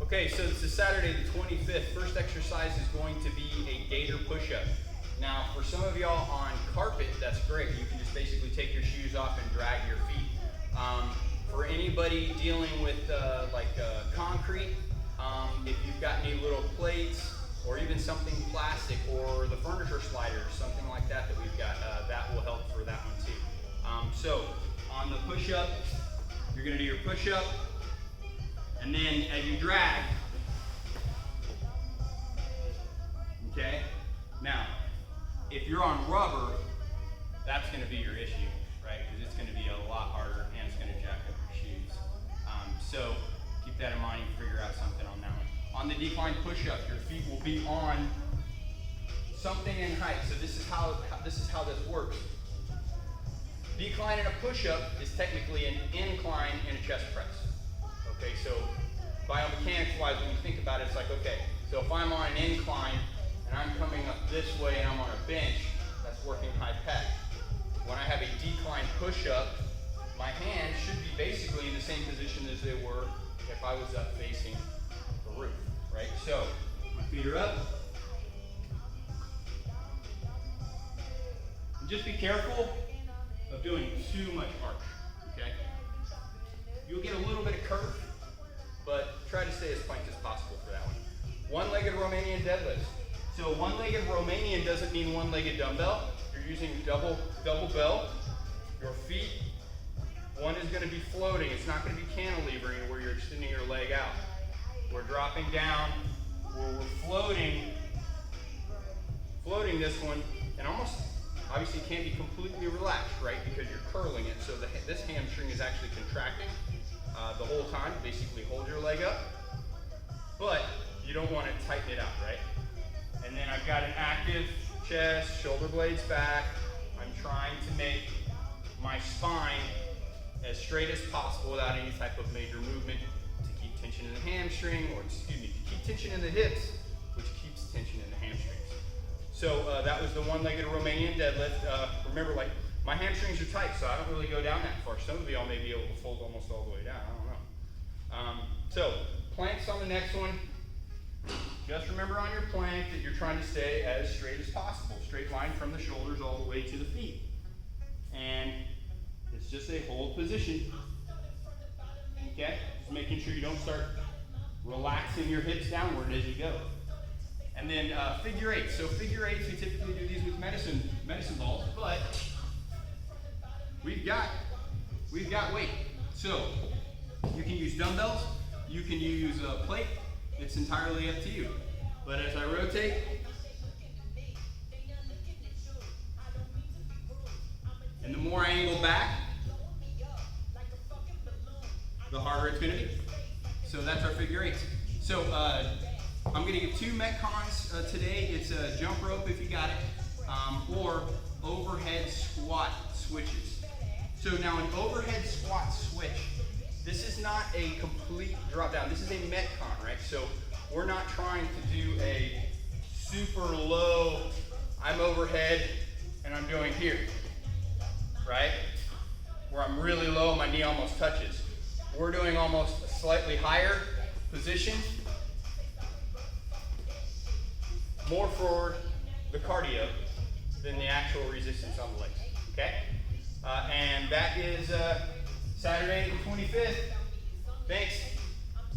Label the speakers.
Speaker 1: Okay, so this is Saturday the 25th. First exercise is going to be a gator push-up. Now, for some of y'all on carpet, that's great. You can just basically take your shoes off and drag your feet. For anybody dealing with concrete, if you've got any little plates or even something plastic or the furniture sliders, something like that that we've got, that will help for that one too. So on the push-up, you're going to do your push-up, and then as you drag, okay? Now, if you're on rubber, that's going to be your issue, right? Because it's going to be a lot harder and it's going to jack up your shoes. So keep that in mind and figure out something on that one. On the decline push-up, your feet will be on something in height. So this is how this works. Decline in a push-up is technically an incline in a chest press. Okay, so biomechanics-wise, when you think about it, it's like, okay, so if I'm on an incline and I'm coming up this way and I'm on a bench, that's working high pec. When I have a decline push-up, my hands should be basically in the same position as they were if I was up facing the roof, right? So my feet are up. And just be careful of doing too much arch, okay? You'll get a little bit of curve, but try to stay as plank as possible for that one. One-legged Romanian deadlifts. So one-legged Romanian doesn't mean one-legged dumbbell. You're using double bell. Your feet, one is going to be floating. It's not going to be cantilevering where you're extending your leg out. We're dropping down, where we're floating this one, and almost, obviously it can't be completely relaxed, right? Because you're curling it. So this hamstring is actually contracting the whole time. Basically hold your leg up, but you don't want to tighten it up, right? And then I've got an active chest, shoulder blades back. I'm trying to make my spine as straight as possible without any type of major movement to keep tension in the hamstring, or excuse me, to keep tension in the hips, which keeps tension in the hamstrings. So that was the one-legged Romanian deadlift. Remember, like, my hamstrings are tight, so I don't really go down that far. Some of y'all may be able to fold almost all the way down, I don't know. So planks on the next one. Just remember on your plank that you're trying to stay as straight as possible. Straight line from the shoulders all the way to the feet. And it's just a hold position. Okay? Just making sure you don't start relaxing your hips downward as you go. And then figure eights. So figure eights, we typically do these with medicine balls, but we've got weight. So you can use dumbbells, you can use a plate. It's entirely up to you. But as I rotate, and the more I angle back, the harder it's going to be. So that's our figure eight. So I'm going to give two Metcons today. It's a jump rope if you got it, or overhead squat switches. So now an overhead squat switch, this is not a complete drop down. This is a Metcon, right? So we're not trying to do a super low, I'm overhead and I'm doing here, right? Where I'm really low, my knee almost touches. We're doing almost a slightly higher position, more for the cardio than the actual resistance on the legs, okay? And that is Saturday the 25th. Thanks.